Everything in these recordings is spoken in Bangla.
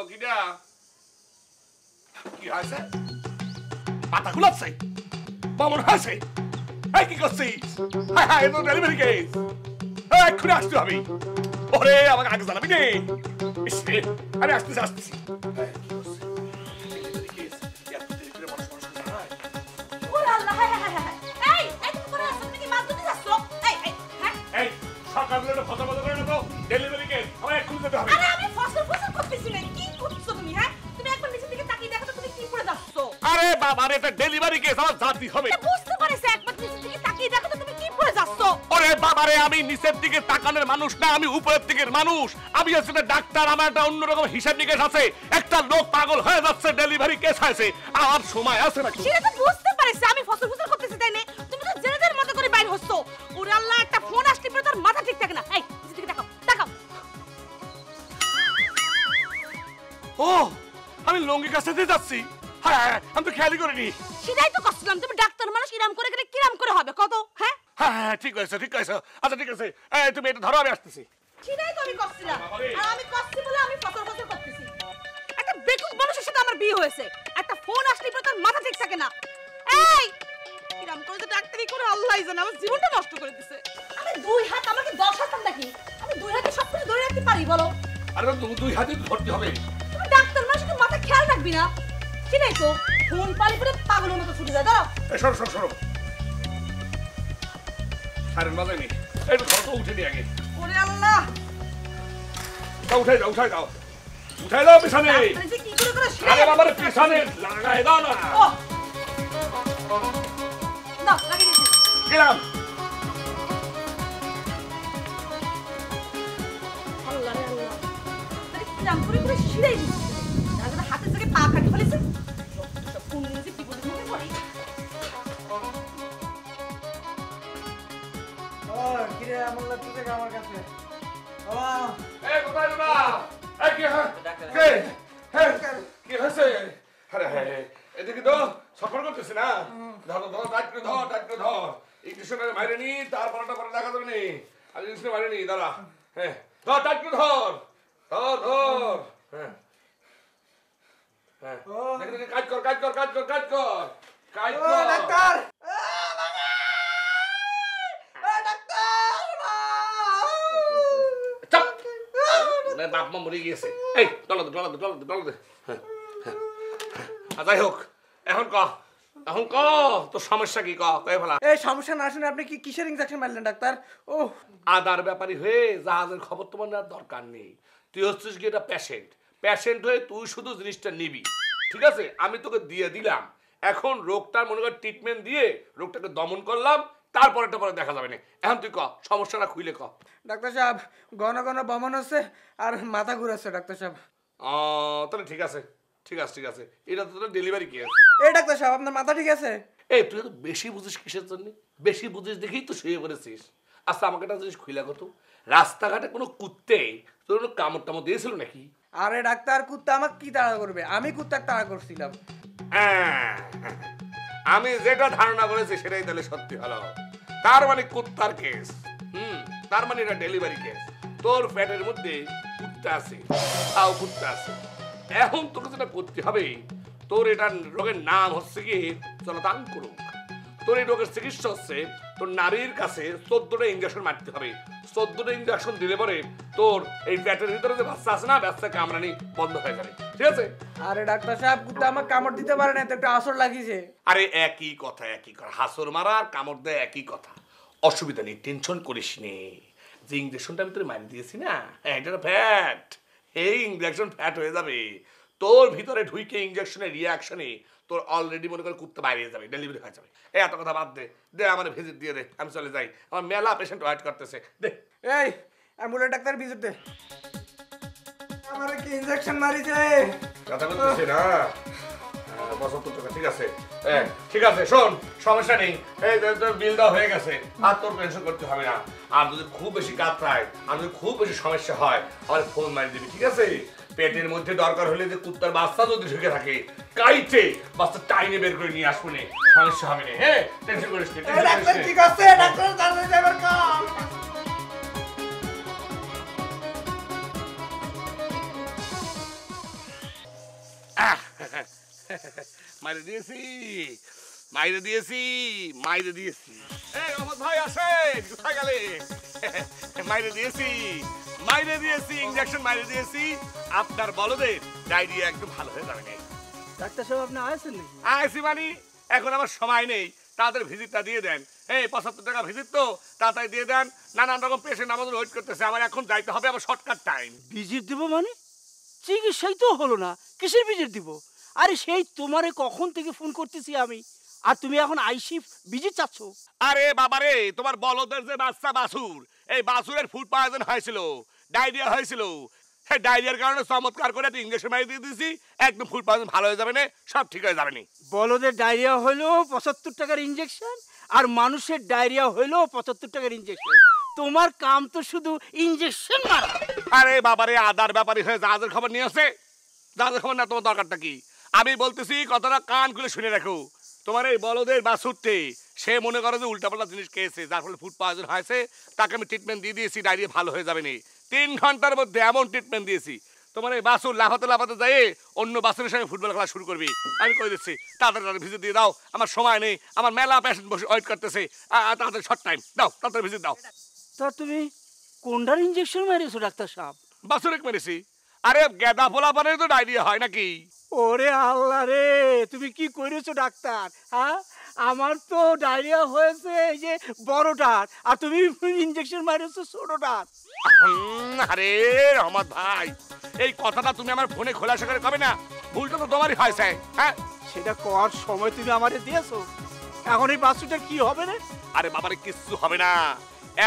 কিডা কি হয়েছে পাতা গুলাচ্ছে বামন হয়েছে এই কি করছিস হ্যাঁ হ্যাঁ এটা ডেলিভারি কেস এক্ষুনি আসতে হবে ওরে আমাকে আগে জানাবি নে আমি আসতেছি আসতেছি সকালে ফটো ফটো করে নেবো ডেলিভারি কেস আমার এক্ষুনি যেতে হবে আরে আমি ফসল ফসল করতেছি না কি করছো তুমি হ্যাঁ তুমি একবার নিচের দিকে তাকিয়ে দেখো তো তুমি কি করে যাচ্ছ আরে বাবা রে এটা ডেলিভারি কেস আমার জাতি হবে বুঝতে পারছি একবার নিচের দিকে তাকিয়ে দেখো তো তুমি কি করে যাচ্ছ ওরে বাবা রে আমি নিচের দিকে তাকানোর মানুষ না আমি উপরের দিকের মানুষ আমি আসলে ডাক্তার আমার একটা অন্যরকম হিসাব নিকেশ আছে একটা লোক পাগল হয়ে যাচ্ছে ডেলিভারি কেস হয়েছে আমার সময় আছে নাকি সেটা তো বুঝতে পারছি আমি ফসল ফসল করতেছি তাই না তুমি তো জেনেদের মতো করে বাইরে হচ্ছ ওরে আল্লাহ একটা ফোন আসলে পরে তোর মাথা ঠিক থাকে না এই নিচের দিকে তাকাও তাকাও ও আমি লঙ্গি কাছে দিয়ে যাচ্ছি হ্যাঁ আমি তো খেয়ালই করিনি সেটাই তো করছিলাম তুমি ডাক্তার মানুষ কিরাম করে গেলে কিরাম করে হবে কত হ্যাঁ হ্যাঁ হ্যাঁ ঠিক আছে আচ্ছা ঠিক আছে তুমি এটা ধরো আমি আসতেছি সেটাই তো আমি করছিলাম আর আমি করছি বলে আমি ফসল ফসল করতেছি একটা বেকুব মানুষের সাথে আমার বিয়ে হয়েছে একটা ফোন আসলে পরে তোর মাথা ঠিক থাকে না এই কিরাম করে তো ডাক্তারি করে আল্লাহই জানে আমার জীবনটা নষ্ট করে দিছে আমি দুই হাত আমাকে 10 হাত নাকি আমি দুই হাতে সব কিছু ধরে রাখতে পারি বলো আরে দুই হাতে ধরতে হবে তুমি ডাক্তার মানুষকে মাথা খেয়াল রাখবি না সেটাই তো ফোন পালি করে পাগলের মতো ছুটে যায় দাও সরো সারেন বাজাইনি একটু ধরো তো উঠে নি আগে ওরে আল্লাহ উঠাই দাও পিছনে আপনি যে কি করে আরে বাবার পিছনে লাগাই দাও না ও দাও লাগিয়ে দিছি গেলাম আল্লাহ রে আল্লাহ আরে কিরাম করে শিরাই দিছি দাদা হাতে থেকে পা কাটি ফেলেছে সব কোন দিন যে কি বলে মনে পড়ে কিরে এমন লাগতেছে আমার কাছে এই কোথায় না এই কি হয়েছে আরে হ্যাঁ এদিকে তো সফর করতেছি না ধর টাইট করে ধর ইংলিশের বাইরে নি তারপরটা পরে দেখা যাবে নি আর ইংলিশের বাইরে নি দাঁড়া হ্যাঁ ধর টাইট করে ধর হ্যাঁ কাজ কর ডাক্তার বাপ মা মরে গিয়েছে এই ডলা দে যাই হোক এখন ক তোর সমস্যা কি কয়ে ফেলা এই সমস্যা না শুনে আপনি কি কিসের ইনজেকশন মারলেন ডাক্তার ও আদার ব্যাপারী হয়ে জাহাজের খবর তোমার নেওয়ার দরকার নেই তুই হচ্ছিস কি এটা পেশেন্ট হয়ে তুই শুধু জিনিসটা নিবি ঠিক আছে আমি তোকে দিয়ে দিলাম এখন রোগটার মনে কর ট্রিটমেন্ট দিয়ে রোগটাকে দমন করলাম তারপরেটা পরে দেখা যাবে না এখন তুই সমস্যাটা খুইলে ডাক্তার সাহেব ঘন বমন হচ্ছে আর মাথা ঘুরাচ্ছে ডাক্তার সাহেব তাহলে ঠিক আছে এটা তো তোর ডেলিভারি কেস এই ডাক্তার সাহেব আপনার মাথা ঠিক আছে এই তুই তো বেশি বুঝিস কিসের জন্য বেশি বুঝিস দেখেই তো শুয়ে পড়েছিস আচ্ছা আমাকে একটা জিনিস খুইলা কত রাস্তাঘাটে কোনো কুত্তে তোর কোনো কামড় টামড় দিয়েছিল নাকি আরে ডাক্তার কুত্তা আমাকে কি তাড়া করবে আমি কুত্তার তাড়া করছিলাম আমি যেটা ধারণা করেছি সেটাই তাহলে সত্যি হলো তার মানে কুত্তার কেস তার মানে এটা ডেলিভারি কেস তোর পেটের মধ্যে কুত্তা আছে এখন তোকে যেটা করতে হবে তোর এটা রোগের নাম হচ্ছে কি জলাতঙ্ক রোগ তোর এই রোগের চিকিৎসা হচ্ছে তোর নারীর কাছে 14টা ইঞ্জেকশন মারতে হবে 14টা ইঞ্জেকশন দিলে পরে তোর এই পেটের ভিতরে যে বাচ্চা আছে না বাচ্চা কামড়ানি বন্ধ হয়ে যাবে ঠিক আছে আরে ডাক্তার সাহেব কুত্তা আমাকে কামড় দিতে পারে না তো একটা আসর লাগিয়েছে আরে একই কথা হাসর মারা আর কামড় দেয় একই কথা অসুবিধা নেই টেনশন করিস নে যে ইঞ্জেকশনটা আমি তোর মারি দিয়েছি না এটা ফ্যাট এই ইঞ্জেকশন ফ্যাট হয়ে যাবে তোর ভিতরে ঢুইকে ইঞ্জেকশনের রিয়াকশনে তোর অলরেডি মনে করে কুত্তা বাইরে যাবে ডেলিভারি হয়ে যাবে এত কথা বাদ দে আমার ভিজিট দিয়ে দে আমি চলে যাই আমার মেলা পেশেন্ট ওয়েট করতেছে দে এই অ্যাম্বুলেন্স ডাক্তার ভিজিট দে আমারে কি ইনজেকশন মারিছে কথা বলতেছি না ঠিক আছে শোন সমস্যা নেই এই তোর বিল দেওয়া হয়ে গেছে আর তোর টেনশন করতে হবে না আর যদি খুব বেশি কাতরায় আর যদি খুব বেশি সমস্যা হয় আমার ফোন মারি দিবি ঠিক আছে পেটের মধ্যে দরকার হলে যে কুত্তার বাচ্চা যদি ঢুকে থাকে কাইটে বাচ্চা টাইনে বের করে নিয়ে আসবো না সমস্যা হবে না হ্যাঁ টেনশন করিস না ডাক্তার ঠিক আছে ডাক্তার তাড়াতাড়ি যাবার কাম মাইরে দিয়েছি মাইরে দিয়েছি মাইরে দিয়েছি। এই রহমত ভাই আসে, কোথায় গেলে? মাইরে দিয়েছি মাইরে দিয়েছি, ইনজেকশন মাইরে দিয়েছি। আপনার বলদের ডায়রিয়া একদম ভালো হয়ে যাবে। ডাক্তার সাহেব আপনি আসেন নাকি? আইসি মানি, এখন আমার সময় নেই, তাদের ভিজিটটা দিয়ে দেন। এই ৭৫ টাকা ভিজিট তো তাড়াতাড়ি দিয়ে দেন। নানান রকম পেশেন্ট আমাদের ওয়েট করতেছে, আমার এখন যাইতে হবে, আমার শর্টকাট টাইম। ভিজিট দিব মানে? চিকিৎসাই তো হলো না, কিসের ভিজিট দিব? আরে সেই তোমারে কখন থেকে ফোন করতেছি আমি, আর তুমি এখন আইসি ভিজিট চাচ্ছ? আরে বাবারে, তোমার বলদের যে বাচ্চা বাছুর, এই বাছুরের ফুড পয়জন হয়েছিল, ডায়রিয়া হয়েছিল। হ্যাঁ, ডায়রিয়ার কারণে চমৎকার করে ইঞ্জেকশন মারি দিয়ে দিয়েছি, একদম ফুড পয়জন ভালো হয়ে যাবে না, সব ঠিক হয়ে যাবে না। বলদের ডায়রিয়া হইলো ৭৫ টাকার ইনজেকশন, আর মানুষের ডায়রিয়া হইলো ৭৫ টাকার ইনজেকশন। তোমার কাম তো শুধু ইনজেকশন মারা। আরে বাবারে, আদার ব্যাপারী হয়ে জাহাজের খবর নিয়ে আসে। জাহাজের খবর না, তোমার দরকারটা কি? আমি বলতেছি, কথাটা কান খুলে শুনে রাখো। তোমার এই বলদের বাছুরতে সে মনে করে যে উল্টাপাল্টা জিনিস খেয়েছে, যার ফলে ফুড পয়জন হয়েছে। তাকে আমি ট্রিটমেন্ট দিয়ে দিয়েছি, ডায়রিয়া ভালো হয়ে যাবে না। ৩ ঘন্টার মধ্যে এমন ট্রিটমেন্ট দিয়েছি, তোমার এই বাছুর লাফাতে লাফাতে যায় অন্য বাছুরের সঙ্গে ফুটবল খেলা শুরু করবি। আমি কই দিচ্ছি, তাড়াতাড়ি ভিজিট দিয়ে দাও, আমার সময় নেই, আমার মেলা পেশেন্ট বসে ওয়েট করতেছে। তাড়াতাড়ি শর্ট টাইম দাও, তাড়াতাড়ি ভিজিট দাও। তা তুমি কোনটার ইনজেকশন মেরেছো ডাক্তার সাহেব? বাছুরে মেরেছি। আরে গেদা পোলা পারে তো ডায়রিয়া হয় নাকি? ওরে আল্লাহ রে, তুমি কি করেছো ডাক্তার? হ্যাঁ, আমার তো ডায়রিয়া হয়েছে এই যে বড়টার, আর তুমি ইনজেকশন মারেছো ছোটটার। আরে রহমত ভাই, এই কথাটা তুমি আমার ফোনে খোলাসা করে কবে না? ভুলটা তো তোমারই হয়েছে। হ্যাঁ, সেটা করার সময় তুমি আমারে দিয়েছো, এখন এই বাচ্চাটার কি হবে রে? আরে বাবারে, কিচ্ছু হবে না।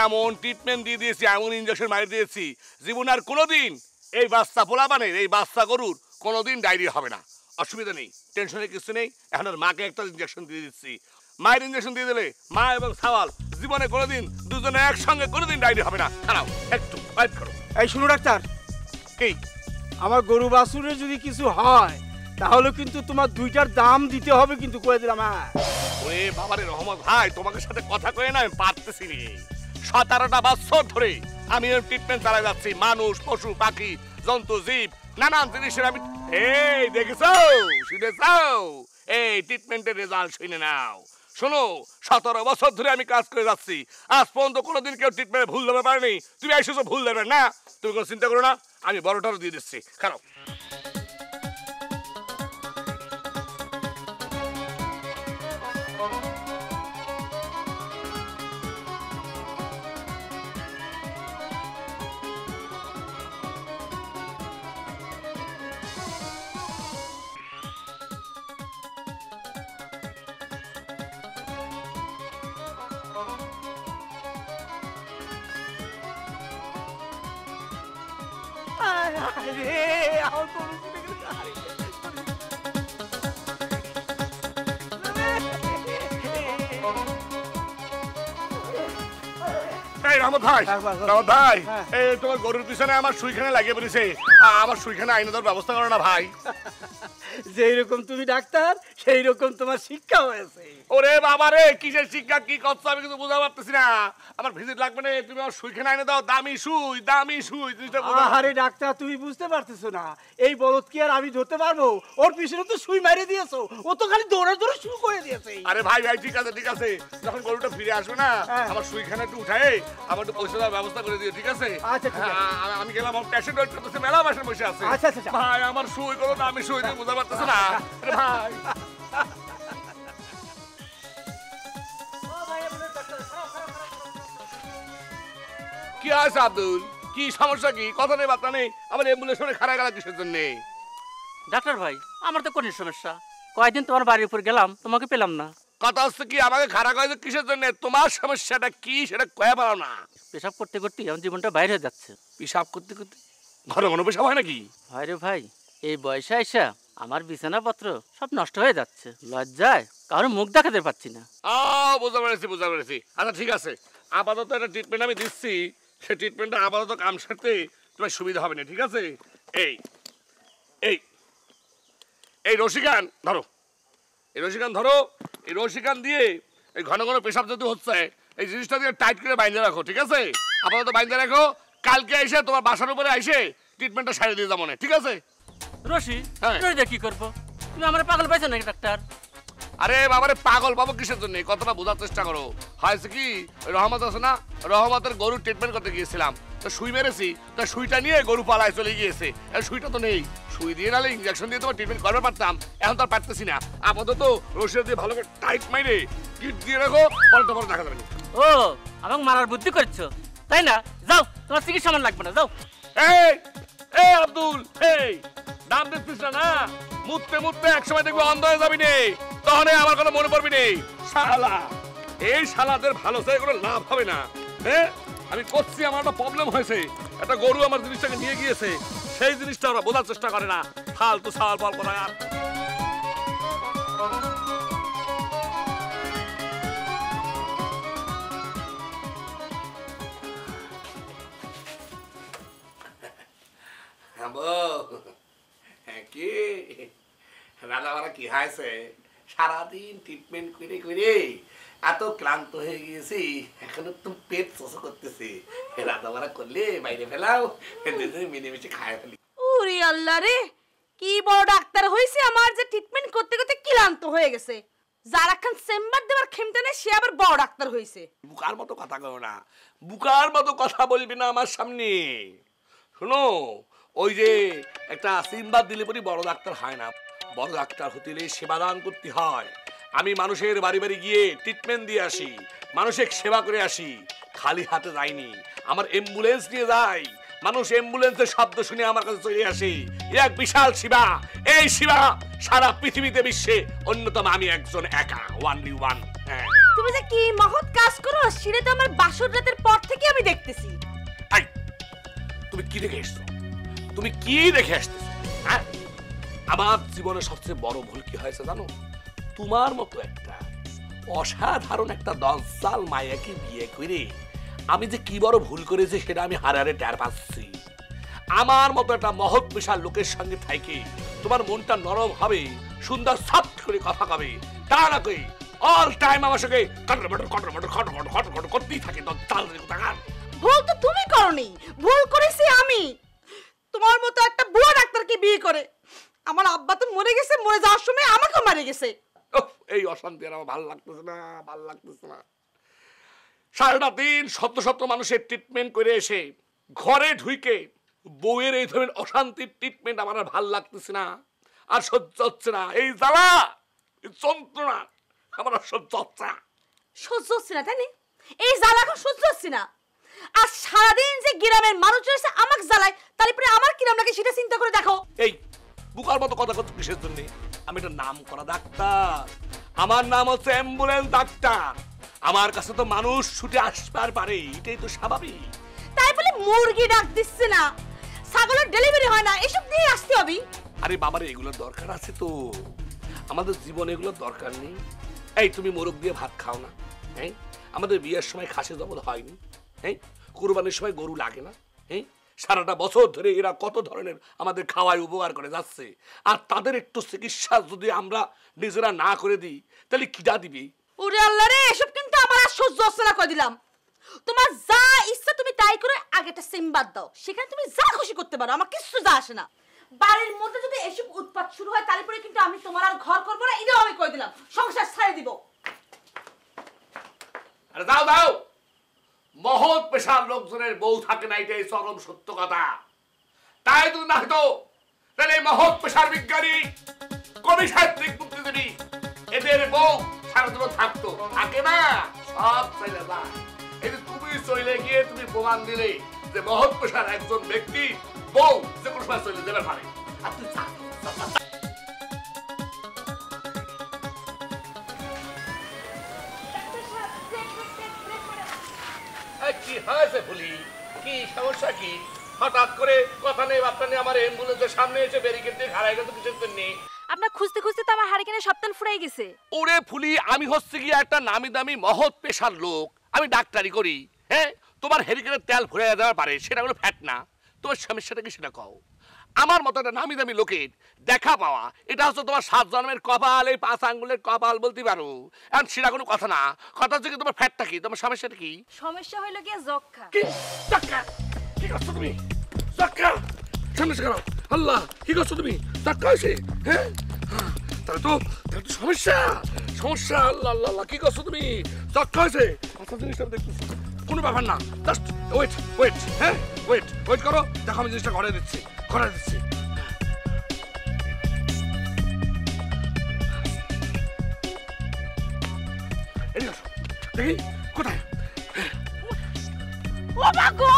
এমন ট্রিটমেন্ট দিয়ে দিয়েছি, এমন ইনজেকশন মারি দিয়েছি, জীবন আর কোনোদিন এই বাচ্চা পোলাপানের, এই বাচ্চা গরুর কোনোদিন ডায়রিয়া হবে না। অসুবিধা নেই, টেনশনের কিছু নেই। এখন আর মাকে একটা ইনজেকশন দিয়ে দিচ্ছি। মায়ের ইনজেকশন দিয়ে দিলে মা এবং সাওয়াল জীবনে কোনোদিন দুজনে একসঙ্গে কোনোদিন ডায়রিয়া হবে না। খারাপ, একটু ওয়েট করো। এই শুনো ডাক্তার, কি? আমার গরু বাছুরের যদি কিছু হয় তাহলে কিন্তু তোমার দুইটার দাম দিতে হবে, কিন্তু কয়ে দিলাম। হ্যাঁ, ওরে বাবারে রহমত ভাই, তোমাকে সাথে কথা কয়ে না আমি পারতেছি নি। 17টা বছর ধরে আমি এর ট্রিটমেন্ট চালাই যাচ্ছি। মানুষ, পশু, পাখি, জন্তু, জীব, নানান জিনিসের আমি। এই দেখেছো, শুনেছো? এই ট্রিটমেন্টের রেজাল্ট শুনে নাও। শোনো, 17 বছর ধরে আমি কাজ করে যাচ্ছি, আজ পর্যন্ত কোনোদিন কেউ ট্রিটমেন্টে ভুল ধরতে পারেনি। তুমি এসেছো ভুল ধরবে না, তুমি কোনো চিন্তা করো না, আমি বড়টারও দিয়ে দিচ্ছি। খারাপ। রে আমার গরু ছুটে গেছে। এই রহমত ভাই, রহমত ভাই, হ্যাঁ। এই তোমার গরুর পিছনে আমার সুইখানে লাগিয়ে পড়েছে। আমার সুইখানে আইনে দেওয়ার ব্যবস্থা করো না ভাই। যেই রকম তুমি ডাক্তার, সেই রকম তোমার শিক্ষা হয়েছে। ওরে বাবারে, কিসের শিক্ষা, কি করছো আমি কিন্তু বুঝতে পারতেছি না। আমার ভিজিট লাগবে না, তুমি আমার সুইখানে আইনে দাও। দামি সুই, দামি সুই, জিনিসটা বুঝতে। আরে ডাক্তার, তুমি বুঝতে পারতেছো না, এই বলদ কি আর আমি ধরতে পারবো? ওর পিছনে তো সুই মেরে দিয়েছো, ও তো খালি দৌড়াদৌড়ি শুরু করে দিয়েছে। আরে ভাই ভাই, ঠিক আছে ঠিক আছে, যখন গরুটা ফিরে আসবে না, হ্যাঁ। আমার সুইখানে একটু উঠাই, আমার একটু পয়সা দেওয়ার ব্যবস্থা করে দিও, ঠিক আছে? আচ্ছা, ঠিক আছে। আমি গেলাম, আমার পেশেন্ট ওয়েট করতেছে, মেলা পেশেন্ট বসে আছে। আচ্ছা, আচ্ছা, আচ্ছা। ভাই, আমার সুই করো, দামি সুই, তুমি বুঝতে পারতেছো না। আরে ভাই, কি আছে আব্দুল? কি সমস্যা, কি কথা নেই, বার্তা নেই? আমার অ্যাম্বুলেন্সে খারাপ গেল কিসের জন্য? ডাক্তার ভাই, আমার তো কোনো সমস্যা, কয়েকদিন তোমার বাড়ির উপর গেলাম, তোমাকে পেলাম না। কথা হচ্ছে কি, আমাকে খারাপ হয়েছে কিসের জন্য? তোমার সমস্যাটা কি সেটা কয়ে পারো না। পেশাব করতে করতে আমার জীবনটা বাইরে হয়ে যাচ্ছে। পেশাব করতে করতে ঘন ঘন পেশাব হয় নাকি? হয় রে ভাই, এই বয়সে আইসা আমার বিছানাপত্র সব নষ্ট হয়ে যাচ্ছে, লজ্জায় কারো মুখ দেখাতে পারছি না। বুঝতে পেরেছি বুঝতে পেরেছি। আচ্ছা ঠিক আছে, আপাতত একটা ট্রিটমেন্ট আমি দিচ্ছি, সেই ট্রিটমেন্টটা আপাতত কাম সারতে তোমার সুবিধা হবে না, ঠিক আছে? এই এই এই রশিকান ধরো, এই রশিকান ধরো, এই রশিকান দিয়ে এই ঘন ঘন পেশাব যদি হচ্ছে, এই জিনিসটা দিয়ে টাইট করে বাইন্ধে রাখো, ঠিক আছে? আপাতত বাইন্ধে রাখো, কালকে এসে তোমার বাসার উপরে এসে ট্রিটমেন্টটা সারিয়ে দিয়ে যাবো না, ঠিক আছে? রশি, হ্যাঁ। রশিদা কি করবো? তুমি আমার পাগল পাইছো নাকি ডাক্তার? আরে বাবারে পাগল বাবু কিসের জন্য কথাটা বোঝার চেষ্টা করো। হয়েছে কি রহমত আছে না, রহমতের গরুর ট্রিটমেন্ট করতে গিয়েছিলাম, তো সুই মেরেছি, তো সুইটা নিয়ে গরু পালায় চলে গিয়েছে। সুইটা তো নেই, সুই দিয়ে নালে ইঞ্জেকশন দিয়ে তোমার ট্রিটমেন্ট করতে পারতাম, এখন তো আর পারতেছি না। আপাতত রশিটা দিয়ে ভালো করে টাইট মাইরে কিট দিয়ে রাখো, পরে দেখা যাবে না। ও আমাকে মারার বুদ্ধি করছো তাই না? যাও, তোমার চিকিৎসা সামান লাগবে না, যাও। এই এই আব্দুল, এই দাম দিচ্ছিস না, মুততে মুততে একসময় দেখবি অন্ধ হয়ে যাবি নে, তখন আমার কথা মনে পড়বি নেই। শালা এই শালাদের ভালো চাই কোনো লাভ হবে না। হ্যাঁ আমি করছি, আমার একটা প্রবলেম হয়েছে, একটা গরু আমার জিনিসটাকে নিয়ে গিয়েছে, সেই জিনিসটা ওরা বোঝার চেষ্টা করে না, ফালতু সাল বল করা। আর কি রাজা মারা কি হয়েছে, সারাদিন ট্রিটমেন্ট করে করে এত ক্লান্ত হয়ে গিয়েছি, এখনো তো পেট শোষ করতেছি। রাজা মারা করলে বাইরে ফেলাও, মিলেমিশে খায় ফেলি। ওরে আল্লাহ রে, কি বড় ডাক্তার হইছে আমার, যে ট্রিটমেন্ট করতে করতে ক্লান্ত হয়ে গেছে। যারা খান চেম্বার দেবার খেমতে নেই, সে আবার বড় ডাক্তার হইছে। বুকার মতো কথা কও না, বুকার মতো কথা বলবি না আমার সামনে। শোনো, ওই যে একটা সিম্বাদ দিলে পরি বড় ডাক্তার হয় না, বড় ডাক্তার হতে হলে সেবাদান করতে হয়। আমি মানুষের বাড়ি বাড়ি গিয়ে ট্রিটমেন্ট দিয়ে আসি, মানুষের সেবা করে আসি, খালি হাতে যাইনি, আমার অ্যাম্বুলেন্স নিয়ে যাই, মানুষ অ্যাম্বুলেন্সের শব্দ শুনে আমার কাছে চলে আসে। এক বিশাল সেবা, এই সেবা সারা পৃথিবীতে বিশ্বে অন্যতম আমি একজন একা, ওয়ানলি ওয়ান। হ্যাঁ, তুমি যে কি মহৎ কাজ করো সেটা তো আমার বাসর রাতের পর থেকে আমি দেখতেছি। এই তুমি কি দেখে এসছো, তুমি কি দেখে আসতেছো? হ্যাঁ, আমার জীবনে সবচেয়ে বড় ভুল কি হয়েছে জানো? তোমার মতো একটা অসাধারণ একটা দজ্জাল মায়াকে বিয়ে করে আমি যে কি বড় ভুল করেছি সেটা আমি হারে হারে টের পাচ্ছি। আমার মতো একটা মহৎ বিশাল লোকের সঙ্গে থাকি তোমার মনটা নরম হবে, সুন্দর সফট করে কথা কবে, তা না কই অল টাইম আমার সঙ্গে কটর করতেই থাকে। ভুল তো তুমি করনি, ভুল করেছি আমি। তোমার মতো একটা বুড়ো ডাক্তারকে বিয়ে করে আমার আব্বা তো মরে গেছে, মরে যাওয়ার সময় আমাকেও মারা গেছে। এই অশান্তি আর আমার ভালো লাগতেছে না, ভালো লাগতেছে না। সারাটা দিন শত শত মানুষের ট্রিটমেন্ট করে এসে ঘরে ঢুকে বউয়ের এই ধরনের অশান্তির ট্রিটমেন্ট আমার আর ভাল লাগতেছে না, আর সহ্য হচ্ছে না। এই জ্বালা, এই যন্ত্রণা আমার আর সহ্য হচ্ছে না। সহ্য হচ্ছে না তাই না? এই জ্বালা এখন সহ্য হচ্ছে না। আর সারাদিন যে গ্রামের মানুষ রয়েছে আমাকে জ্বালায়, তারপরে আমার কিরাম লাগে সেটা চিন্তা করে দেখো। এই বুকার মতো কথা কত কিসের জন্য? আমি একটা নাম করা ডাক্তার, আমার নাম হচ্ছে অ্যাম্বুলেন্স ডাক্তার, আমার কাছে তো মানুষ ছুটে আসবার পারে, এটাই তো স্বাভাবিক। তাই বলে মুরগি ডাক দিচ্ছে না, ছাগলের ডেলিভারি হয় না, এসব দিয়ে আসতে হবে। আরে বাবারে, এগুলোর দরকার আছে তো, আমাদের জীবনে এগুলোর দরকার নেই। এই তুমি মোরগ দিয়ে ভাত খাও না? হ্যাঁ, আমাদের বিয়ের সময় খাসি জবল হয়নি? হ্যাঁ, কুরবানির সময় গরু লাগে না? হ্যাঁ, সারাটা বছর ধরে এরা কত ধরনের আমাদের খাওয়ায় উপকার করে যাচ্ছে, আর তাদের একটু চিকিৎসা যদি আমরা নিজেরা না করে দিই তাহলে কিটা দিবি? ওরে আল্লাহ রে, এসব কিন্তু আমার আর সহ্য হচ্ছে না, কই দিলাম। তোমার যা ইচ্ছা তুমি তাই করে, আগেটা সিম্বাদ দাও, সেখানে তুমি যা খুশি করতে পারো, আমার কিছু যা আসে না। বাড়ির মধ্যে যদি এসব উৎপাত শুরু হয় তাহলে পরে কিন্তু আমি তোমার আর ঘর করবো না, এটাও আমি কই দিলাম, সংসার ছাড়ে দিব। আরে দাও দাও, মহৎ পেশার লোকজনের বউ থাকে না, এটাই চরম সত্য কথা। তাই তুমি না হতো তাহলে মহৎ পেশার বিজ্ঞানী, কবি, সাহিত্যিক, বুদ্ধিজীবী এদের বউ সারা জীবন থাকতো, থাকে না, সব চলে যায়। এই যে তুমি চলে গিয়ে তুমি প্রমাণ দিলে যে মহৎ পেশার একজন ব্যক্তি বউ যে কোনো সময় চলে যেতে পারে। আর তুই কি হয়েছে ফুলি, কি সমস্যা, কি হঠাৎ করে কথা নেই বার্তা নেই আমার অ্যাম্বুলেন্সের সামনে এসে ব্যারিকেড দিয়ে খাড়াই গেছে কিসের জন্য? আপনার খুঁজতে খুঁজতে তো আমার হারিকেনের সপ্তাহ ফুরাই গেছে। ওরে ফুলি, আমি হচ্ছে কি একটা নামি দামি মহৎ পেশার লোক, আমি ডাক্তারি করি। হ্যাঁ, তোমার হেরিকেনের তেল ফুরাই যাওয়ার পারে, সেটা কোনো ফ্যাট না। তোমার সমস্যাটা কি সেটা কও। আমার মতো একটা নামি দামি লোকের দেখা পাওয়া, এটা হচ্ছে তোমার 7 জন্মের কপাল, এই 5 আঙ্গুলের কপাল বলতে পারো। এখন সেটা কোনো কথা না, কথা হচ্ছে কি তোমার ফ্যাটটা কি, তোমার সমস্যাটা কি? সমস্যা হইলো কি যক্ষা। কি যক্ষা? কি করছো তুমি? যক্ষা? সমস্যা কেন? আল্লাহ, কি করছো তুমি? যক্ষা হয়েছে? হ্যাঁ, তাহলে তো সমস্যা সমস্যা। আল্লাহ আল্লাহ আল্লাহ, কি করছো তুমি? যক্ষা হয়েছে? আচ্ছা, জিনিসটা আমি দেখতেছি, কোনো ব্যাপার না, জাস্ট ওয়েট ওয়েট, হ্যাঁ ওয়েট ওয়েট করো, দেখো আমি জিনিসটা ঘরে দিচ্ছি। এদিকে আসো, দেখি কোথায়। ও মা গো,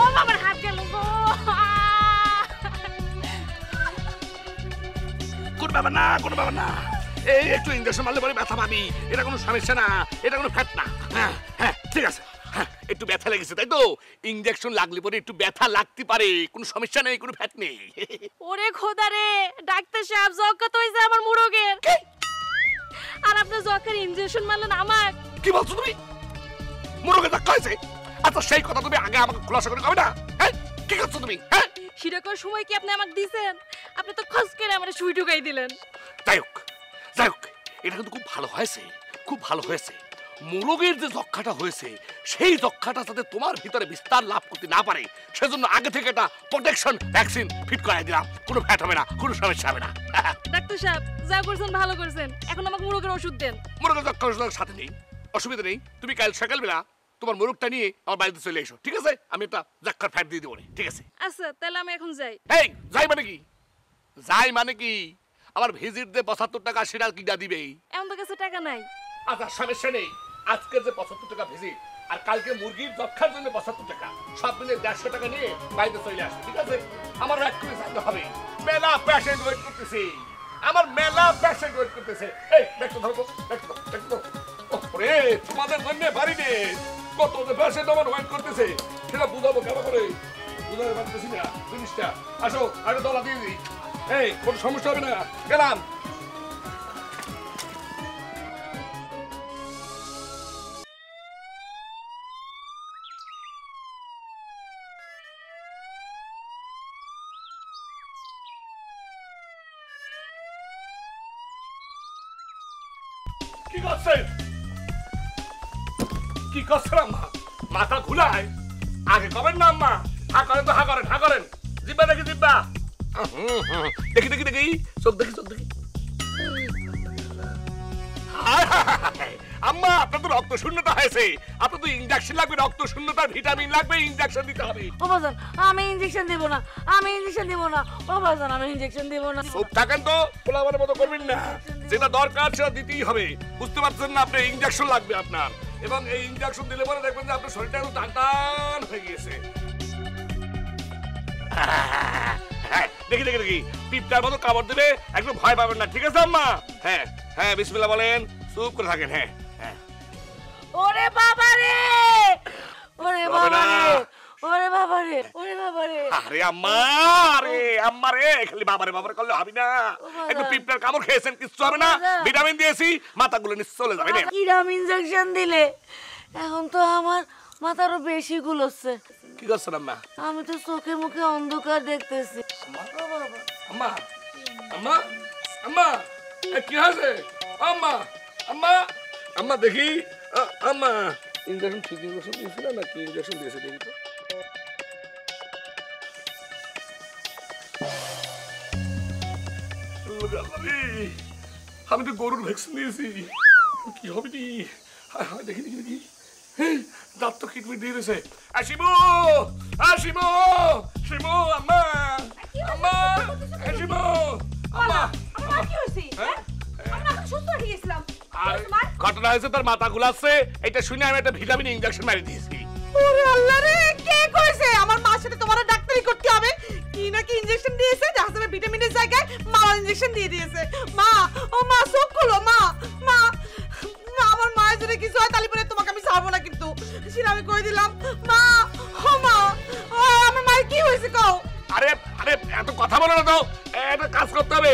ও আমার হাত গেল গো। কোনো ব্যাপার না, এই একটু ইঞ্জেকশন মারলে পরে ব্যথা পাবি, এটা কোনো সমস্যা না, এটা কোনো ফ্যাট না। হ্যাঁ হ্যাঁ ঠিক আছে, হ্যাঁ একটু ব্যথা লেগেছে তাই তো, ইঞ্জেকশন লাগলে পরে একটু ব্যথা লাগতে পারে, কোনো সমস্যা নেই, কোনো ফ্যাট নেই। ওরে খোদা রে, ডাক্তার সাহেব যক্ষা তো হইছে আমার মুরগের। আর আপনি যক্ষার ইনজেকশন মারলেন আমার। কি বলছো তুমি? মুরগের ধাক্কা হয়েছে? আচ্ছা সেই কথা তুমি আগে আমাকে খোলাসা করে কবে না? হ্যাঁ কি করছো তুমি? হ্যাঁ সেরকম সময় কি আপনি আমাকে দিছেন? আপনি তো খস করে আমার সুই ঢুকাই দিলেন। যাই হোক, এটা কিন্তু খুব ভালো হয়েছে। মুরগের যে যক্ষাটা হয়েছে, সেই যক্ষাটা যাতে তোমার ভিতরে বিস্তার লাভ করতে না পারে, সেজন্য আগে থেকে একটা প্রোটেকশন ভ্যাকসিন ফিট করাই দিলাম। কোনো ফ্যাট হবে না, কোনো সমস্যা হবে না। ডাক্তার সাহেব যা করছেন ভালো করছেন, এখন আমাকে মুরগের ওষুধ দেন। মুরগের যক্ষা ওষুধের সাথে নেই, অসুবিধা নেই, তুমি কাল সকালবেলা তোমার মুরগটা নিয়ে আমার বাড়িতে চলে এসো, ঠিক আছে? আমি একটা যক্ষার ফ্যাট দিয়ে দেবো, ঠিক আছে? আচ্ছা তাহলে আমি এখন যাই। এই যাই মানে কি? আমার ভিজিট দিয়ে ৭৫ টাকা সেটা কিনা দিবে। এমন তো কাছে টাকা নাই। আচ্ছা সমস্যা নেই, আজকে যে ৭৫ টাকা ভিজিট আর কালকে মুরগির যক্ষার জন্য ৭৫ টাকা, সব মিলে ১৫০ টাকা নিয়ে বাড়িতে চলে আসবে, ঠিক আছে? আমারও এক্ষুনি যাইতে হবে, মেলা পেশেন্ট ওয়েট করতেছে, এই দেখো ধরো, ওরে তোমাদের জন্য বাড়ি নেই, কত যে পেশেন্ট আমার ওয়েট করতেছে, সেটা বুঝাবো কেমন করে? বুঝাতে পারতেছি না জিনিসটা। আসো আগে দলা দিয়ে দিই, এই কোনো সমস্যা হবে না, গেলাম। কি করছেন আম্মা? মাথা ঘুলায় আগে কবেন না আম্মা? হা করেন জিব্বা দেখি, জিব্বা দেখি চোখ দেখি। আম্মা আপনার তো রক্ত শূন্যতা হয়েছে, আপনার তো ইনজেকশন লাগবে, রক্ত শূন্যতার ভিটামিন লাগবে, ইনজেকশন দিতে হবে। ও বাজান আমি ইনজেকশন দেব না, ও বাজান আমি ইনজেকশন দেব না। চুপ থাকেন তো, পোলাপানের মতো করবেন না, যেটা দরকার সেটা দিতেই হবে, বুঝতে পারছেন না? আপনি ইনজেকশন লাগবে আপনার, এবং এই ইনজেকশন দিলে পরে দেখবেন যে আপনার শরীরটা একটু টান হয়ে গিয়েছে। দেখি পিপটার মতো কামড় দিলে একদম ভয় পাবেন না, ঠিক আছে আম্মা? হ্যাঁ বিসমিল্লাহ বলেন, চুপ করে থাকেন। হ্যাঁ ওরে বাবা রে, আরে আম্মা রে খালি বাবারে করলে হবে না, একটু পিপটার কামড় খেয়েছেন, কিচ্ছু হবে না, ভিটামিন দিয়েছি, মাথাগুলো নিশ্চয় চলে যাবে। কিরাম ইনজেকশন দিলে এখন তো আমার মাথারও বেশি গুলোচ্ছে। কি করছেন আম্মা? আমি তো চোখে মুখে অন্ধকার দেখতেছি। আম্মা কি হয়েছে? আম্মা দেখি, আম্মা ইনজেকশন ঠিক ইনজেকশন দিয়েছিল নাকি ইনজেকশন দিয়েছে দেখি তো। আমি তো গরুর ভ্যাকসিন দিয়েছি, কি হবে নি? দেখি দাঁত তো কিটমিট দিয়ে দিয়েছে। শিমু আম্মা শিমু আম্মা। ঘটনা হয়েছে তার মাথা গুলাচ্ছে, এটা শুনে আমি একটা ভিটামিন ইনজেকশন মারি দিয়েছি। ওরে আল্লাহ রে, কে কইছে আমার মার সাথে তোমার ডাক্তারি করতে হবে? কি নাকি ইনজেকশন দিয়েছে, যার ভিটামিনের জায়গায় মারা ইনজেকশন দিয়ে দিয়েছে। মা, ও মা চোখ খুলো, মা আমার মায়ের যদি কিছু হয় তাহলে পরে তোমাকে আমি ছাড়বো না, কিন্তু সেটা আমি কই দিলাম। মা, ও মা, আমার মায়ের কি হয়েছে কও? আরে এত কথা বলো না তো, একটা কাজ করতে হবে,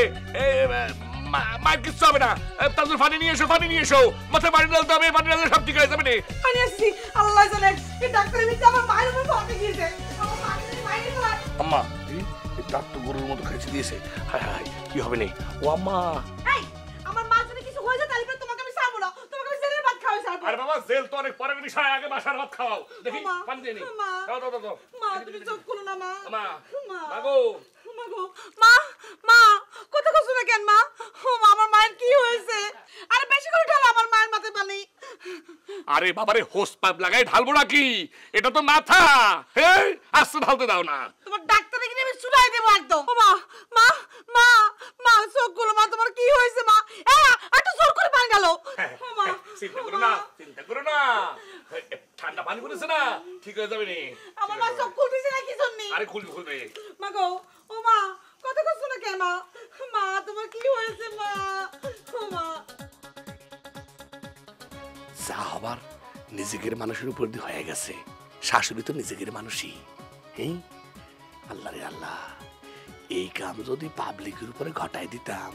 মায়ের কিচ্ছু হবে না, তার জন্য পানি নিয়ে এসো, মাথায় পানি ঢালতে হবে, পানি ঢাললে সব ঠিক হয়ে যাবে। পানি আসছি, আল্লাহ জানে এই ডাক্তারের নিচে আমার মায়ের উপর ফাটে গিয়েছে। আমার মায়ের আম্মা এই দাঁত তো গরুর মতো খেয়েছে দিয়েছে, হায় কি হবে নে? ও আম্মা, আমার মা যদি কিছু হয়ে যায় তাহলে তোমাকে আমি ছাড়বো না, তোমাকে আমি জেলের ভাত খাওয়াই ছাড়বো। আরে বাবা জেল তো অনেক পরের বিষয়, আগে বাসার ভাত খাওয়াও। দেখি পানি দিয়ে নি, দাও মা তুমি চোখ খুলো না, মা মা মা মাগো মা কথা কইছো না না কেন মা? ও মা, আমার মায়ের কি হয়েছে? আরে বেশি করে ঢাল আমার মায়ের মাথায় পানি। আরে বাবারে, হোস পাইপ লাগাই ঢালবো নাকি? এটা তো মাথা। হ্যাঁ, আস্তে ঢালতে দাও না। তোমার ডাক্তারে কিনে আমি চুলাই দেবো একদম। ও মা, মা, মা, মা চোখ গুলো, মা তোমার কি হয়েছে মা? একটু জোর করে পানি ঢালো। ও মা, চিন্তা করো না, চিন্তা করো না, ঠান্ডা পানি পড়েছে না, ঠিক হয়ে যাবে নি। আমার মা চোখ খুলতেছে না কি জন্য? আরে খুলবে খুলবে। মা গো, ও মা, কথা কইছো না কেন মা? মা তোমার কি হয়েছে মা? ও মা, যা হবার নিজেদের মানুষের উপর দিয়ে হয়ে গেছে। শাশুড়ি তো নিজেদের মানুষই। হ্যাঁ, আল্লাহ রে আল্লাহ, এই কাম যদি পাবলিকের উপরে ঘটাই দিতাম,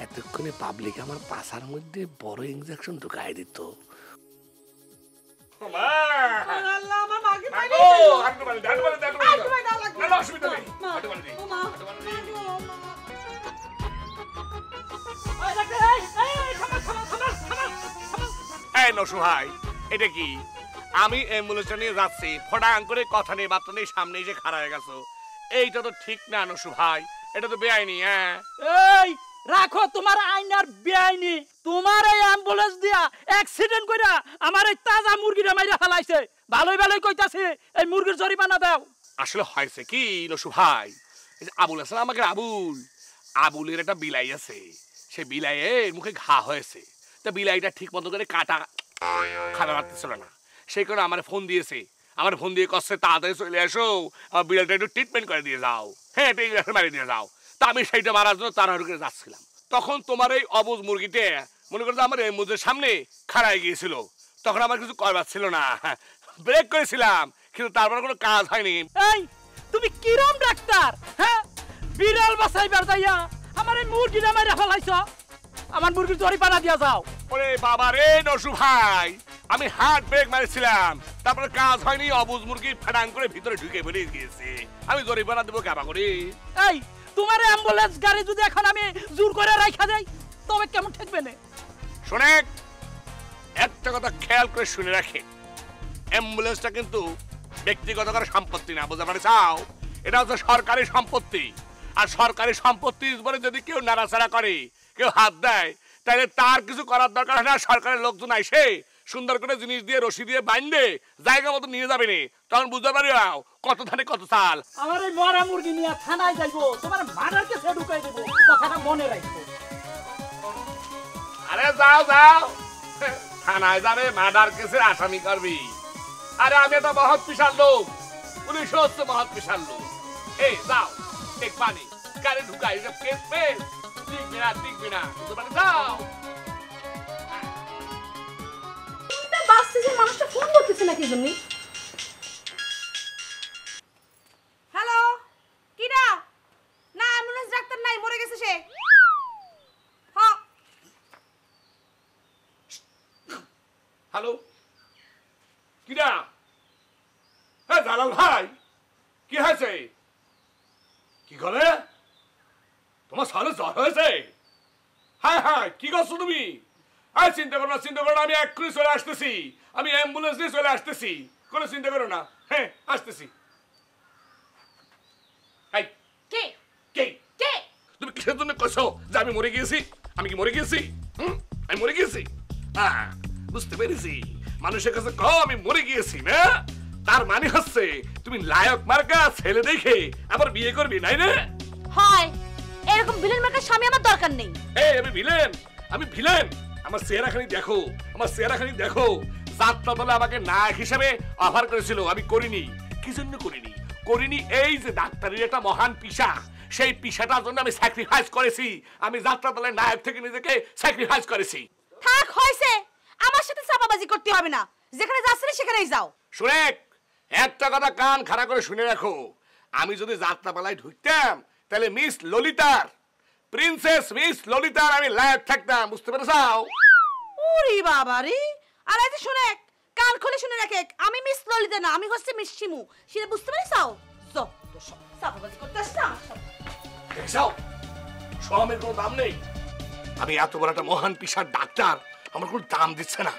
এতক্ষণে পাবলিক আমার পাছার মধ্যে বড় ইনজেকশন ঢুকাই দিত। আল্লাহ, আমার মাকে পানি ও দাও। হাঁটু পানি, হাঁটু পানি, হাঁটু আরেকটু পানি দাও লাগবে। না, অসুবিধা নেই। মা, হাঁটু পানি দিই, ও মা, হাঁটু পানি দিই। মা গো, মা। এই নসু ভাই, এটা কি? আমি অ্যাম্বুলেন্সটা নিয়ে যাচ্ছি, ফটাং করে কথা নেই বার্তা নেই, সামনে এসে খাড়া হয়ে গেছো। এইটা তো ঠিক না নসু ভাই, এটা তো বেআইনি। হ্যাঁ, এই রাখো তোমার আইনার বেআইনি। তোমার এই অ্যাম্বুলেন্স দিয়া অ্যাক্সিডেন্ট কইরা আমার এই তাজা মুরগিটা মাইরা ফেলাইছে। ভালোই ভালোই কইতাছে এই মুরগির জরিমানা দাও। আসলে হয়েছে কি নসু ভাই, এই যে আবুল আছে না, আমাকে আবুলের একটা বিলাই আছে, সে বিলাইয়ের মুখে ঘা হয়েছে। তা বিলাইটা ঠিক মতো করে কাটা খাওয়া পারতেছিল না, সেই কারণে আমার ফোন দিয়েছে। আমার ফোন দিয়ে কষ্ট তাড়াতাড়ি চলে আসো, আমার বিড়ালটা একটু ট্রিটমেন্ট করে দিয়ে যাও। হ্যাঁ, এটা ইঞ্জেকশন মারিয়ে দিয়ে যাও। তা আমি সেইটা মারার জন্য তাড়াহুড়ো করে যাচ্ছিলাম, তখন তোমার এই অবুজ মুরগিতে মনে করো আমার এই মুরগির সামনে খাড়াই গিয়েছিল। তখন আমার কিছু করবার ছিল না, ব্রেক করেছিলাম, কিন্তু তারপরে কোনো কাজ হয়নি। এই তুমি কিরম ডাক্তার? হ্যাঁ, বিড়াল বাঁচাইবার যাইয়া আমার এই মুরগিটা মাইরা ফেলাইছ। আমার মুরগির জরিমানা দিয়া যাও। ওরে বাবা রে নসু ভাই, আমি হার্ট ব্রেক মারিছিলাম, তারপরে কাজ হয়নি, অবুজ মুরগি ফাটাং করে ভিতরে ঢুকে বেরিয়ে গিয়েছে। আমি জরিমানা দেবো কাবা করে? এই তোমার অ্যাম্বুলেন্স গাড়ি যদি এখন আমি জোর করে রাখা যাই তবে কেমন ঠেকবে না? শোনে, একটা কথা খেয়াল করে শুনে রাখে, অ্যাম্বুলেন্সটা কিন্তু ব্যক্তিগত কারো সম্পত্তি না, বুঝতে পারে চাও? এটা হচ্ছে সরকারি সম্পত্তি, আর সরকারি সম্পত্তির উপরে যদি কেউ নাড়াচাড়া করে, কেউ হাত দেয়, তাহলে তার কিছু করার দরকার হয় না। সরকারের লোকজন আইসে সুন্দর করে জিনিস দিয়ে রশি দিয়ে বাইন্ধে জায়গা মতো নিয়ে যাবে নি, তখন বুঝতে পারি কত ধানে কত চাল। আমার এই মরা মুরগি নিয়ে থানায় যাইবো, তোমার মারার কাছে ঢুকাই দেবো, কথাটা মনে রাখবো। আরে যাও যাও, থানায় যাবে, মার্ডার কেসের আসামি করবি। আরে আমি একটা মহৎ বিশাল লোক, পুলিশ হচ্ছে মহৎ বিশাল লোক। এই যাও, এক পানি গাড়ি ঢুকাই, এসব কেস পেস টিকবে না, টিকবে না, বুঝতে পারি? যাও। বাসে মানুষটা ফোন করতেছে নাকি জন্য? হ্যালো, কিরা? না, অ্যাম্বুলেন্স ডাক্তার নাই, মরে গেছে সে। হ্যাঁ, হ্যালো, কিরা? হ্যাঁ জালাল ভাই, কি হয়েছে? কি করে তোমার সালে জ্বর হয়েছে? হ্যাঁ হ্যাঁ, কি করছো তুমি? আরে চিন্তা করো না, চিন্তা করো না, আমি এক্ষুনি চলে আসতেছি, আমি অ্যাম্বুলেন্স নিয়ে চলে আসতেছি, কোনো চিন্তা করো না। হ্যাঁ, আসতেছি। এই, কে কে? কে? তুমি কিসের জন্য কইছো যে আমি মরে গিয়েছি? আমি কি মরে গিয়েছি? আমি মরে গিয়েছি? হ্যাঁ, বুঝতে পেরেছি। মানুষের কাছে কও আমি মরে গিয়েছি না, তার মানে হচ্ছে তুমি লায়ক মার্কা ছেলে দেখে আবার বিয়ে করবি, নাই না? হয়, এরকম ভিলেন মার্কার স্বামী আমার দরকার নেই। এই আমি ভিলেন, আমি ভিলেন? আমার চেহারাখানি দেখো, আমার চেহারাখানি দেখো। যাত্রা দলে আমাকে নায়ক হিসেবে অফার করেছিল, আমি করিনি। কি জন্য করিনি? করিনি এই যে ডাক্তারের একটা মহান পেশা, সেই পেশাটার জন্য আমি স্যাক্রিফাইস করেছি। আমি যাত্রা দলের নায়ক থেকে নিজেকে স্যাক্রিফাইস করেছি। থাক, হয়েছে, আমার সাথে চাপাবাজি করতে হবে না, যেখানে যাচ্ছিলে সেখানেই যাও। শুনে, একটা কথা কান খাড়া করে শুনে রাখো, আমি যদি যাত্রাপালায় ঢুকতাম তাহলে মিস ললিতার, প্রিন্সেস মিস ললিতার আমি লায়ক থাকতাম, বুঝতে পেরেছো? ওরে বাবা রে! আর এই যে শুনে, কান খুলে শুনে রাখে, আমি মিস ললিতা না, আমি হচ্ছে মিস শিমু, সেটা বুঝতে পারিস? চাপাবাজি করতে আসছে আমার সাথে। দেখছো, সমের কোনো দাম নেই। আমি এত বড় একটা মহান পেশার ডাক্তার, আমার কোনো দাম দিচ্ছে না।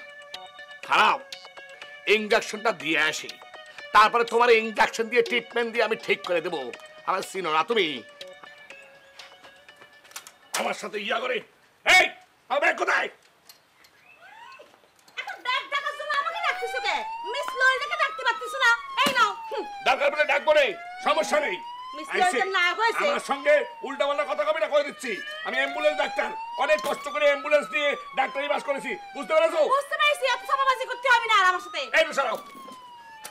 খারাপ, ইঞ্জেকশনটা দিয়ে আসি, তারপরে তোমার ইঞ্জেকশন দিয়ে ট্রিটমেন্ট দিয়ে আমি ঠিক করে দেবো। আমার চিনো না তুমি? আমার সাথে ইয়া করে। এই আমার ব্যাগ কোথায়? একটা ব্যাগ ডাকার জন্য আমাকে ডাকতেছো কে? মিস লরিটাকে ডাকতে পারতেছো না? এই নাও। দরকার পড়লে ডাকবো রে, সমস্যা নেই। মিস লরিটার নায়ক হয়েছে। আমার সঙ্গে উল্টাপাল্টা কথা কবি না, কই দিচ্ছি। আমি অ্যাম্বুলেন্স ডাক্তার, অনেক কষ্ট করে অ্যাম্বুলেন্স দিয়ে ডাক্তারি পাস করেছি, বুঝতে পেরেছো? বুঝতে পেরেছি, এত সামাবাজি করতে হবে না আর আমার সাথে। এই সরাও,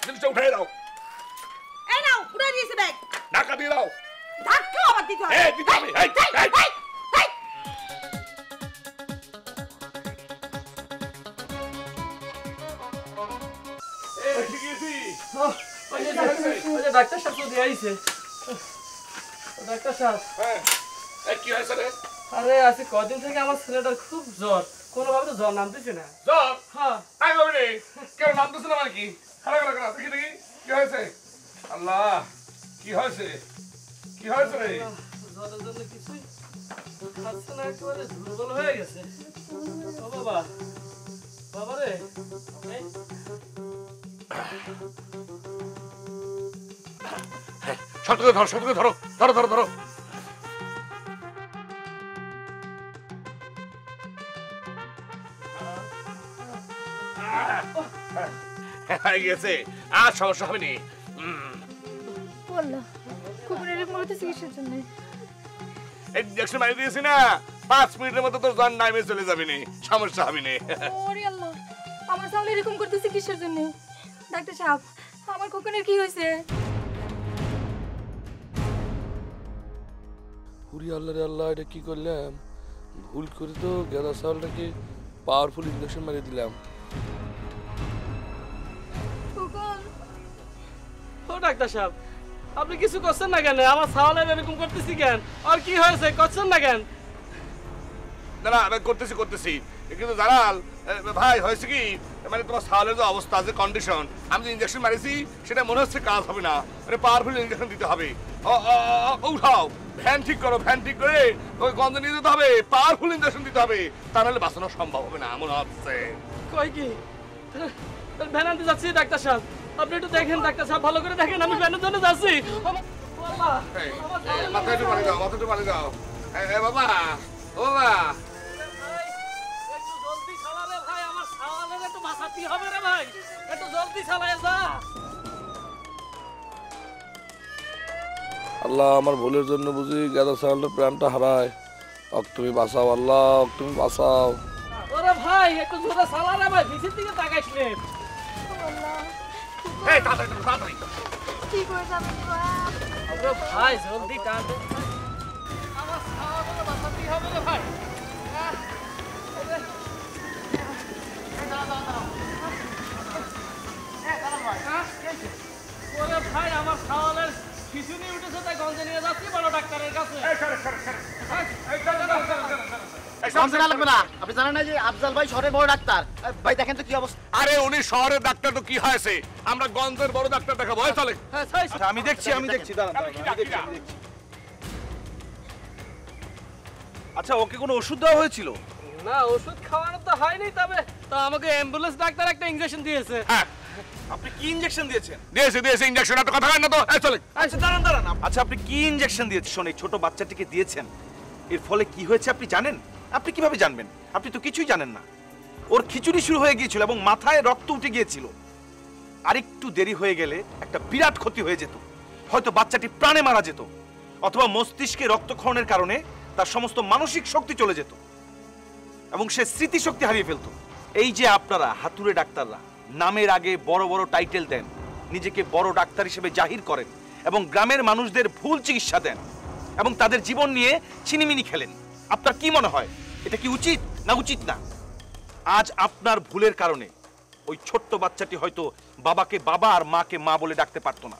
জিনিসটা উঠাই দাও। এই নাও, উড়ে দিয়েছে ব্যাগ। ধাক্কা দিয়ে দাও। ধাক্কা আবার দিতে হবে। এই দিতে হবে। এই ডাক্তার সাহেব তো দিয়েছে। ডাক্তার সাহেব, কি হয়েছে রে? আরে আজকে কদিন থেকে আমার ছেলেটার খুব জ্বর, কোনোভাবে তো জ্বর নামতেছে না। জ্বর? হ্যাঁ। আমি ভাবি রে, কেন নামতেছে না মানে কি? খারাপ দেখি দেখি কি হয়েছে? আল্লাহ, কি হয়েছে? কি হয়েছে রে? জ্বরের জন্য কিছুই খাচ্ছে না, একেবারে দুর্বল হয়ে গেছে। ও বাবা, বাবা রে, এই শক্ত করে ধরো, শক্ত করে ধরো, ধরো ধরো ধরো। হয়ে গেছে, আর সমস্যা হবে না। বললো কুকুরের মতো চিকিৎসার জন্য ইনজেকশন মারি দিয়েছি না, 5 মিনিটের মধ্যে তোর জান নামে চলে যাবে না, সমস্যা হবে না। ওরে আল্লাহ, আমার সামনে এরকম করতেছে কিসের জন্য? ডাক্তার সাহেব, আমার কুকুরের কি হয়েছে? হুরি আল্লাহ রে আল্লাহ, এটা কি করলাম? ভুল করে তো গেঁদা চাউলটাকে পাওয়ারফুল ইঞ্জেকশন মারিয়ে দিলাম। কুকুর, ও ডাক্তার সাহেব, আপনি কিছু করছেন না কেন? আমার ছাওয়ালের এরকম করতেছি কেন? আর কি হয়েছে, করছেন না কেন? না না, আমি করতেছি কিন্তু জানাল ভাই, হয়েছে কি, মানে তোমার সালের যে অবস্থা, যে কন্ডিশন, আমি যে ইঞ্জেকশন মারিছি সেটা মনে হচ্ছে কাজ হবে না, মানে পাওয়ারফুল ইঞ্জেকশন দিতে হবে। উঠাও, ভ্যান ঠিক করো, ভ্যান ঠিক করে ওই গন্ধ নিয়ে যেতে হবে, পাওয়ারফুল ইঞ্জেকশন দিতে হবে, তা নাহলে বাঁচানো সম্ভব হবে না মনে হচ্ছে। কই কি ভ্যান আনতে যাচ্ছি ডাক্তার সাহেব, আপনি একটু দেখেন ডাক্তার সাহেব, ভালো করে দেখেন, আমি ভ্যানের জন্য যাচ্ছি। মাথায় একটু পানি দাও, মাথায় একটু পানি দাও। বাবা, ও বাবা, একটু জলদি চালা রে ভাই, আমার ছাওয়ালের একটু বাঁচাতে হবে রে ভাই, একটু জলদি চালায় যা। আল্লাহ, আমার ভুলের জন্য বুঝি গেঁদা চাউলটার প্রাণটা হারায়। তুমি বাঁচাও আল্লাহ, তুমি বাঁচাও। ওরে ভাই, একটু জোরে চালা রে ভাই, পিছের দিকে তাকাইস নে। এই তাড়াতাড়ি তাড়াতাড়ি। কি করে যাবেন? ওরে ভাই, জলদি টান দে, আমার ছাওয়ালের বাঁচাতে হবে রে ভাই। ওরে ভাই, আমার ছাওয়ালের খিচুনি উঠেছে, তাই গঞ্জে নিয়ে যাচ্ছি বড় ডাক্তারের কাছে। আপনি জানেন না যে আফজাল ভাই শহরের বড় ডাক্তার? ভাই দেখেন তো কি অবস্থা। আরে উনি শহরের ডাক্তার, তো কি হয়েছে, আমরা গঞ্জের বড় ডাক্তার দেখাবো, হয় চলে। আমি দেখছি দাঁড়ান। আচ্ছা, ওকে কোনো ওষুধ দেওয়া হয়েছিল? না, ওষুধ খাওয়ানো তো হয়নি, তবে তো আমাকে অ্যাম্বুলেন্স ডাক্তার একটা ইনজেকশন দিয়েছে। হ্যাঁ, আপনি কি ইনজেকশন দিয়েছেন? দিয়েছে ইঞ্জেকশন, এত কথা হয় না তো, চলে। আচ্ছা দাঁড়ান। আচ্ছা, আপনি কি ইনজেকশন দিয়েছেন এই ছোট বাচ্চাটিকে দিয়েছেন? এর ফলে কি হয়েছে আপনি জানেন? আপনি কিভাবে জানবেন? আপনি তো কিছুই জানেন না। ওর খিচুড়ি শুরু হয়ে গিয়েছিল এবং মাথায় রক্ত উঠে গিয়েছিল। আর একটু দেরি হয়ে গেলে একটা বিরাট ক্ষতি হয়ে যেত, হয়তো বাচ্চাটি প্রাণে মারা যেত, অথবা মস্তিষ্কে রক্তক্ষরণের কারণে তার সমস্ত মানসিক শক্তি চলে যেত এবং সে স্মৃতিশক্তি হারিয়ে ফেলত। এই যে আপনারা হাতুড়ে ডাক্তাররা নামের আগে বড় বড় টাইটেল দেন, নিজেকে বড় ডাক্তার হিসেবে জাহির করেন এবং গ্রামের মানুষদের ভুল চিকিৎসা দেন এবং তাদের জীবন নিয়ে ছিনিমিনি খেলেন, আপনার কি মনে হয় এটা কি উচিত না উচিত না? আজ আপনার ভুলের কারণে ওই ছোট্ট বাচ্চাটি হয়তো বাবাকে বাবা আর মাকে মা বলে ডাকতে পারতো না।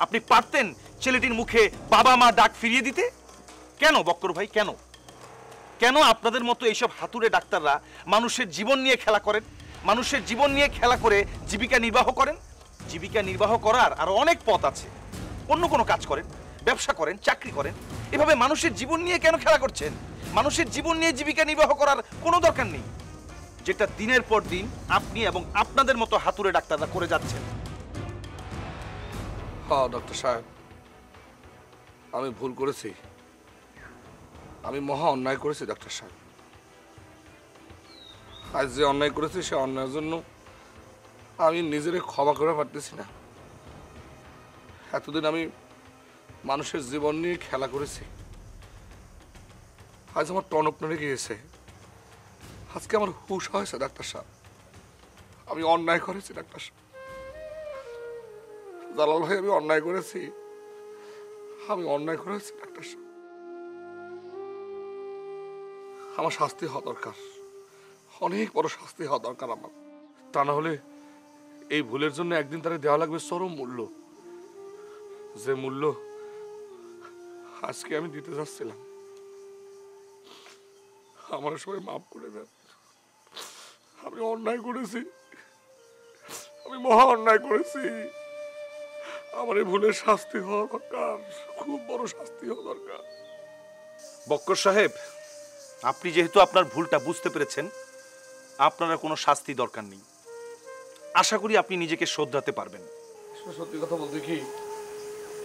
আপনি পারতেন ছেলেটির মুখে বাবা মা ডাক ফিরিয়ে দিতে। কেন বক্কর ভাই, কেন কেন আপনাদের মতো এইসব হাতুড়ে ডাক্তাররা মানুষের জীবন নিয়ে খেলা করেন, মানুষের জীবন নিয়ে খেলা করে জীবিকা নির্বাহ করেন? জীবিকা নির্বাহ করার আরো অনেক পথ আছে, অন্য কোনো কাজ করেন, ব্যবসা করেন, চাকরি করেন। এভাবে মানুষের জীবন নিয়ে কেন খেলা করছেন? মানুষের জীবন নিয়ে জীবিকা নির্বাহ করার কোনো দরকার নেই, যেটা দিনের পর দিন আপনি এবং আপনাদের মতো হাতুড়ে ডাক্তাররা করে যাচ্ছেন। হ্যাঁ ডক্টর সাহেব, আমি ভুল করেছি। আমি মহা অন্যায় করেছি ডাক্তার সাহেব। আজ যে অন্যায় করেছি সে অন্যায়ের জন্য আমি নিজের ক্ষমা করে পারতেছি না। এতদিন আমি মানুষের জীবন নিয়ে খেলা করেছি, আজ আমার টনক নড়ে গিয়েছে। আজকে আমার হুশ হয়েছে ডাক্তার সাহেব, আমি অন্যায় করেছি ডাক্তার সাহেব। জালাল ভাই আমি অন্যায় করেছি, আমি অন্যায় করেছি ডাক্তার সাহেব। আমার শাস্তি হওয়া দরকার, অনেক বড় শাস্তি হওয়া দরকার আমার। তা না হলে এই ভুলের জন্য একদিন তারা দেওয়া লাগবে চরম মূল্য, যে মূল্য আজকে আমি দিতে যাচ্ছিলাম। আমার সবাই মাফ করে দেন, আমি অন্যায় করেছি, আমি মহা অন্যায় করেছি। আমার এই ভুলের শাস্তি হওয়া দরকার, খুব বড় শাস্তি হওয়া দরকার। বক্কর সাহেব, আপনি যেহেতু আপনার ভুলটা বুঝতে পেরেছেন, আপনার কোনো শাস্তি দরকার নেই। আশা করি আপনি নিজেকে শোধরাতে পারবেন। সত্যি কথা বলতে কি,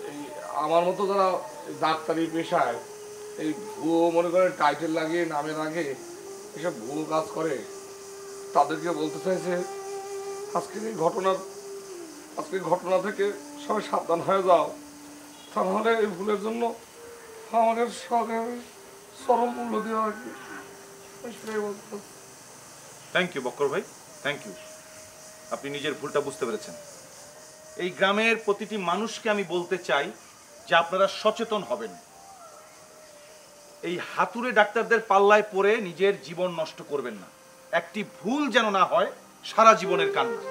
এই আমার মতো যারা ডাক্তারি পেশায় এই ভুয়ো মনে করেন টাইটেল লাগিয়ে নামের আগে এসব ভুয়ো কাজ করে, তাদেরকে বলতে চাইছে আজকের এই ঘটনা থেকে সবাই সাবধান হয়ে যাও, তাহলে এই ভুলের জন্য আমাদের চরম মূল্য দেওয়া আর কি। থ্যাংক ইউ বক্কর ভাই, থ্যাংক ইউ। আপনি নিজের ভুলটা বুঝতে পেরেছেন। এই গ্রামের প্রতিটি মানুষকে আমি বলতে চাই যে আপনারা সচেতন হবেন। এই হাতুড়ে ডাক্তারদের পাল্লায় পড়ে নিজের জীবন নষ্ট করবেন না। একটি ভুল যেন না হয় সারা জীবনের কান্না।